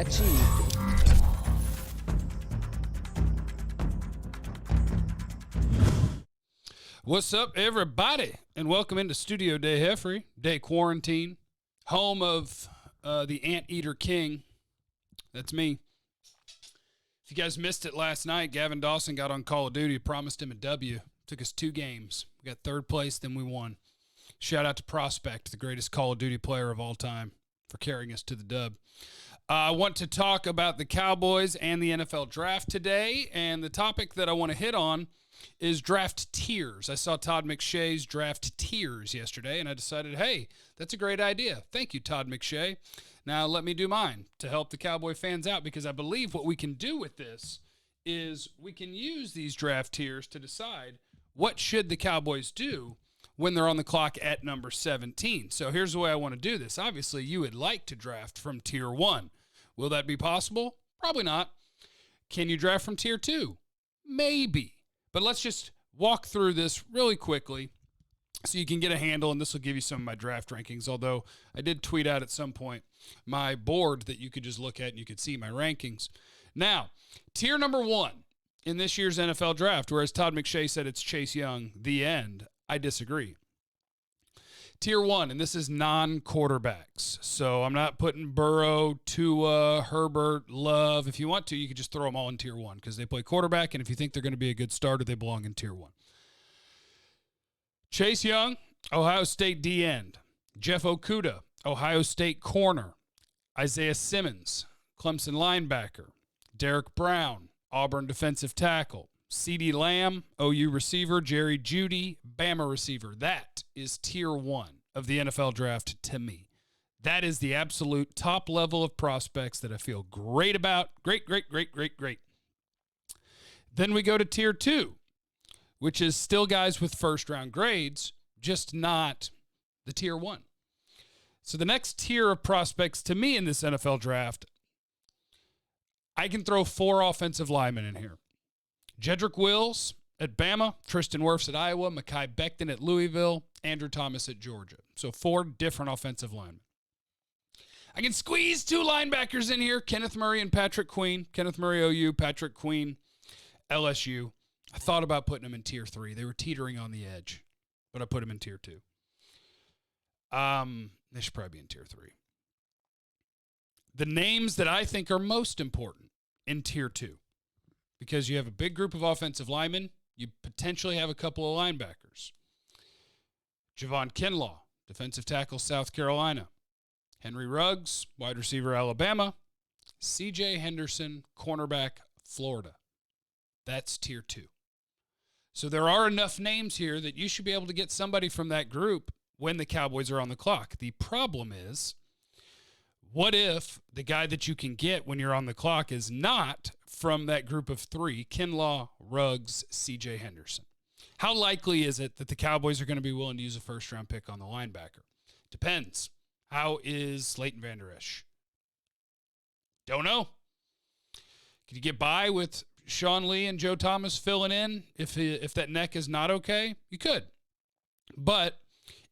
achieved. What's up, everybody, and welcome into Studio Day Heffrey, Day Quarantine, home of the Anteater King. That's me. If you guys missed it last night, Gavin Dawson got on Call of Duty, promised him a W. Took us 2 games. We got third place, then we won. Shout out to Prospect, the greatest Call of Duty player of all time, for carrying us to the dub. I want to talk about the Cowboys and the NFL draft today, and the topic that I want to hit on is draft tiers. I saw Todd McShay's draft tiers yesterday, and I decided, hey, that's a great idea. Thank you, Todd McShay. Now let me do mine to help the Cowboy fans out, because I believe what we can do with this is we can use these draft tiers to decide what should the Cowboys do when they're on the clock at number 17. So here's the way I want to do this. Obviously, you would like to draft from tier 1. Will that be possible? Probably not. Can you draft from tier 2? Maybe. But let's just walk through this really quickly so you can get a handle, and this will give you some of my draft rankings, although I did tweet out at some point my board that you could just look at and you could see my rankings. Now, tier number 1 in this year's NFL draft, whereas Todd McShay said it's Chase Young, the end, I disagree. Tier 1, and this is non-quarterbacks. So I'm not putting Burrow, Tua, Herbert, Love. If you want to, you could just throw them all in tier 1 because they play quarterback, and if you think they're going to be a good starter, they belong in tier 1. Chase Young, Ohio State D-end. Jeff Okudah, Ohio State corner. Isaiah Simmons, Clemson linebacker. Derek Brown, Auburn defensive tackle. CeeDee Lamb, OU receiver. Jerry Jeudy, Bama receiver. That is tier 1 of the NFL draft to me. That is the absolute top level of prospects that I feel great about. Great. Then we go to tier 2, which is still guys with first-round grades, just not the tier 1. So the next tier of prospects to me in this NFL draft, I can throw 4 offensive linemen in here. Jedrick Wills at Bama, Tristan Wirfs at Iowa, Mekhi Becton at Louisville, Andrew Thomas at Georgia. So 4 different offensive linemen. I can squeeze 2 linebackers in here, Kenneth Murray and Patrick Queen. Kenneth Murray, OU, Patrick Queen, LSU. I thought about putting them in tier 3. They were teetering on the edge, but I put them in tier 2. They should probably be in tier 3. The names that I think are most important in tier 2, because you have a big group of offensive linemen, you potentially have a couple of linebackers. Javon Kinlaw, defensive tackle, South Carolina. Henry Ruggs, wide receiver, Alabama. C.J. Henderson, cornerback, Florida. That's tier 2. So there are enough names here that you should be able to get somebody from that group when the Cowboys are on the clock. The problem is, what if the guy that you can get when you're on the clock is not from that group of 3, Kinlaw, Ruggs, C.J. Henderson? How likely is it that the Cowboys are going to be willing to use a first-round pick on the linebacker? Depends. How is Slayton Vander Esch? Don't know. Could you get by with Sean Lee and Joe Thomas filling in if that neck is not okay? You could. But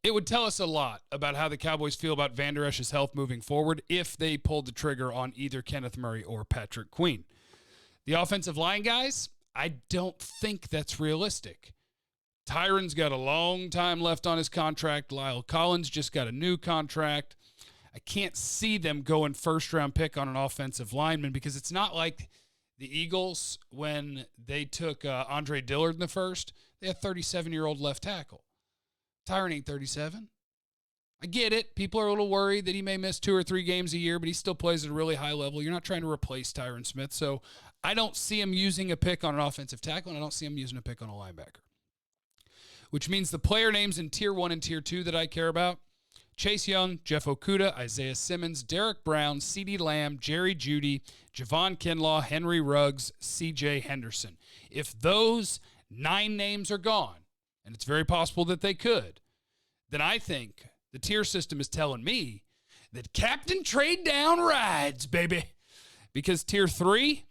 it would tell us a lot about how the Cowboys feel about Vander Esch's health moving forward if they pulled the trigger on either Kenneth Murray or Patrick Queen. The offensive line guys, I don't think that's realistic. Tyron's got a long time left on his contract. Lyle Collins just got a new contract. I can't see them going first-round pick on an offensive lineman, because it's not like the Eagles when they took Andre Dillard in the first. They had a 37-year-old left tackle. Tyron ain't 37. I get it. People are a little worried that he may miss 2 or 3 games a year, but he still plays at a really high level. You're not trying to replace Tyron Smith. So I don't see him using a pick on an offensive tackle, and I don't see him using a pick on a linebacker. Which means the player names in tier 1 and tier 2 that I care about: Chase Young, Jeff Okudah, Isaiah Simmons, Derek Brown, CeeDee Lamb, Jerry Jeudy, Javon Kinlaw, Henry Ruggs, C.J. Henderson. If those 9 names are gone, and it's very possible that they could, then I think the tier system is telling me that Captain Trade Down rides, baby. Because tier 3,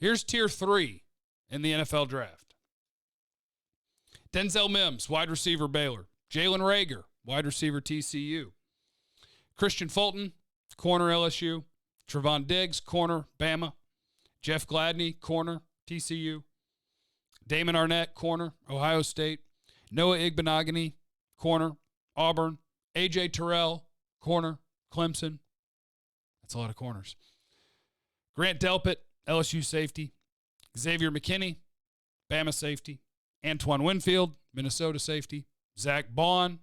here's tier 3 in the NFL draft. Denzel Mims, wide receiver, Baylor. Jalen Reagor, wide receiver, TCU. Christian Fulton, corner, LSU. Trevon Diggs, corner, Bama. Jeff Gladney, corner, TCU. Damon Arnett, corner, Ohio State. Noah Igbenogany, corner, Auburn. A.J. Terrell, corner, Clemson. That's a lot of corners. Grant Delpit, LSU safety. Xavier McKinney, Bama safety. Antoine Winfield, Minnesota safety. Zach Bond,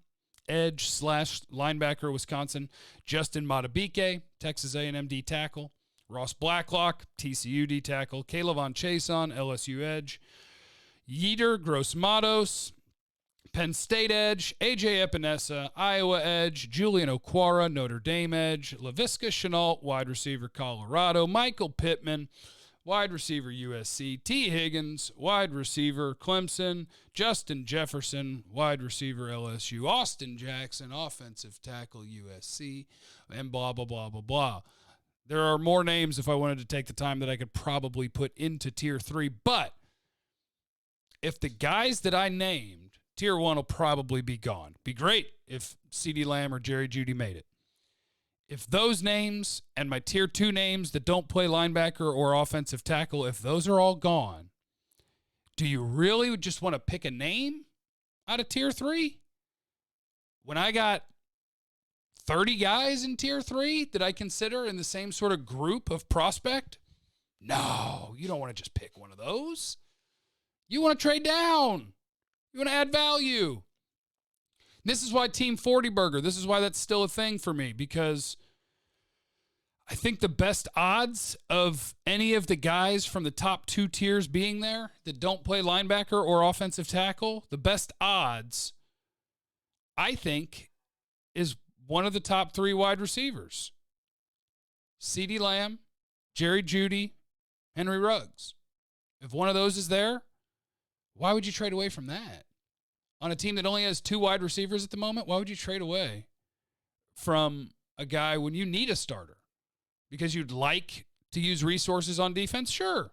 edge / linebacker, Wisconsin. Justin Matabike, Texas A&M D tackle. Ross Blacklock, TCU D tackle. Kaylavon Chason, LSU edge. Yetur Gross-Matos, Penn State edge. AJ Epinesa, Iowa edge. Julian Okwara, Notre Dame edge. Laviska Shenault, wide receiver, Colorado. Michael Pittman, wide receiver, USC. T. Higgins, wide receiver, Clemson. Justin Jefferson, wide receiver, LSU. Austin Jackson, offensive tackle, USC. And blah, blah, blah, blah, blah. There are more names if I wanted to take the time that I could probably put into Tier 3. But if the guys that I named, Tier 1 will probably be gone. Be great if CeeDee Lamb or Jerry Jeudy made it. If those names and my Tier 2 names that don't play linebacker or offensive tackle, if those are all gone, do you really just want to pick a name out of Tier 3? When I got 30 guys in Tier 3 that I consider in the same sort of group of prospect? No, you don't want to just pick one of those. You want to trade down. You want to add value. This is why Team 40 Burger, this is why that's still a thing for me, because I think the best odds of any of the guys from the top 2 tiers being there that don't play linebacker or offensive tackle, the best odds, I think, is one of the top 3 wide receivers. CeeDee Lamb, Jerry Jeudy, Henry Ruggs. If one of those is there, why would you trade away from that? On a team that only has 2 wide receivers at the moment, why would you trade away from a guy when you need a starter? Because you'd like to use resources on defense? Sure.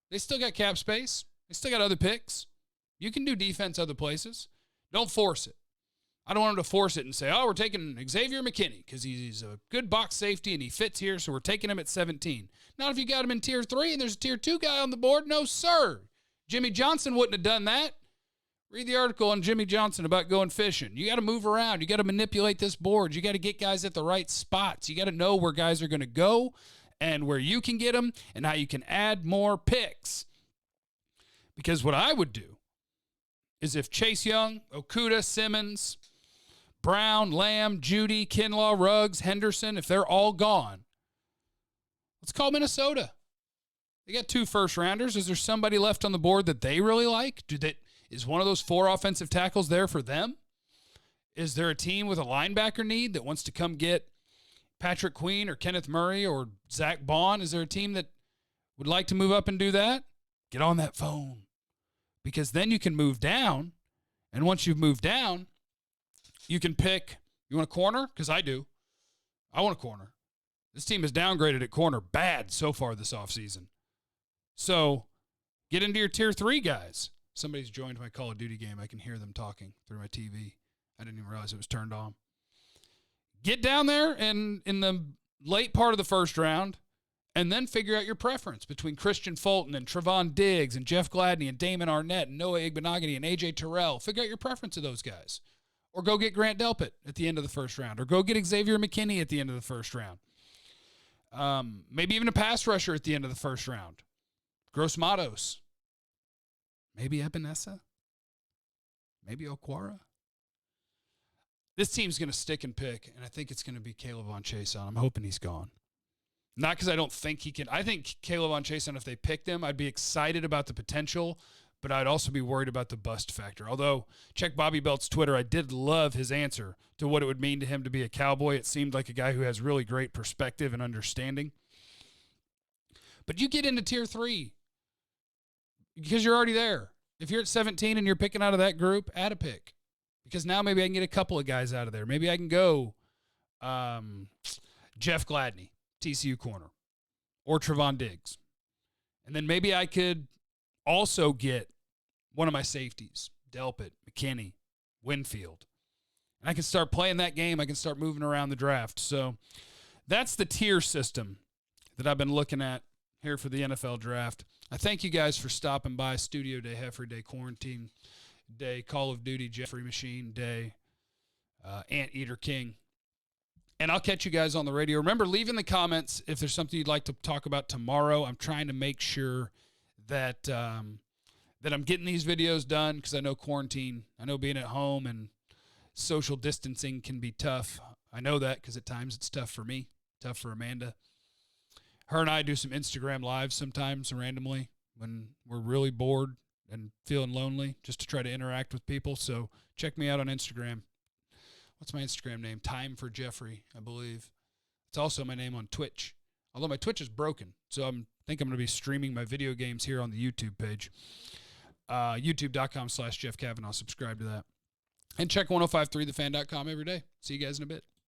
They still got cap space. They still got other picks. You can do defense other places. Don't force it. I don't want them to force it and say, oh, we're taking Xavier McKinney because he's a good box safety and he fits here, so we're taking him at 17. Not if you got him in Tier 3 and there's a Tier 2 guy on the board. No, sir. Jimmy Johnson wouldn't have done that. Read the article on Jimmy Johnson about going fishing. You got to move around. You got to manipulate this board. You got to get guys at the right spots. You got to know where guys are going to go and where you can get them and how you can add more picks. Because what I would do is if Chase Young, Okudah, Simmons, Brown, Lamb, Jeudy, Kinlaw, Ruggs, Henderson, if they're all gone, let's call Minnesota. They got 2 first-rounders. Is there somebody left on the board that they really like? Is one of those 4 offensive tackles there for them? Is there a team with a linebacker need that wants to come get Patrick Queen or Kenneth Murray or Zach Bond? Is there a team that would like to move up and do that? Get on that phone. Because then you can move down, and once you've moved down, you can pick, you want a corner? Because I do. I want a corner. This team is downgraded at corner bad so far this offseason. So get into your Tier 3 guys. Somebody's joined my Call of Duty game. I can hear them talking through my TV. I didn't even realize it was turned on. Get down there and in the late part of the first round and then figure out your preference between Christian Fulton and Trevon Diggs and Jeff Gladney and Damon Arnett and Noah Igbenogany and A.J. Terrell. Figure out your preference of those guys. Or go get Grant Delpit at the end of the first round. Or go get Xavier McKinney at the end of the first round. Maybe even a pass rusher at the end of the first round. Gross-Matos. Maybe Epinesa. Maybe Okwara. This team's going to stick and pick, and I think it's going to be Kaylavon Chason. I'm hoping he's gone. Not because I don't think he can. I think Kaylavon Chason, if they picked him, I'd be excited about the potential, but I'd also be worried about the bust factor. Although, check Bobby Belt's Twitter. I did love his answer to what it would mean to him to be a Cowboy. It seemed like a guy who has really great perspective and understanding. But you get into Tier 3 because you're already there. If you're at 17 and you're picking out of that group, add a pick. Because now maybe I can get a couple of guys out of there. Maybe I can go Jeff Gladney, TCU corner, or Trevon Diggs. And then maybe I could also get one of my safeties, Delpit, McKinney, Winfield. And I can start playing that game. I can start moving around the draft. So that's the tier system that I've been looking at here for the NFL draft. I thank you guys for stopping by. Studio Day, Heifer Day, Quarantine Day, Call of Duty, Jeffrey Machine Day, Anteater King. And I'll catch you guys on the radio. Remember, leave in the comments if there's something you'd like to talk about tomorrow. I'm trying to make sure that that I'm getting these videos done because I know quarantine, I know being at home and social distancing can be tough. I know that because at times it's tough for me, tough for Amanda. Her and I do some Instagram lives sometimes randomly when we're really bored and feeling lonely just to try to interact with people. So check me out on Instagram. What's my Instagram name? Time for Jeffrey, I believe. It's also my name on Twitch, although my Twitch is broken. So I think I'm going to be streaming my video games here on the YouTube page. YouTube.com/Jeff Kavanaugh. Subscribe to that. And check 1053thefan.com every day. See you guys in a bit.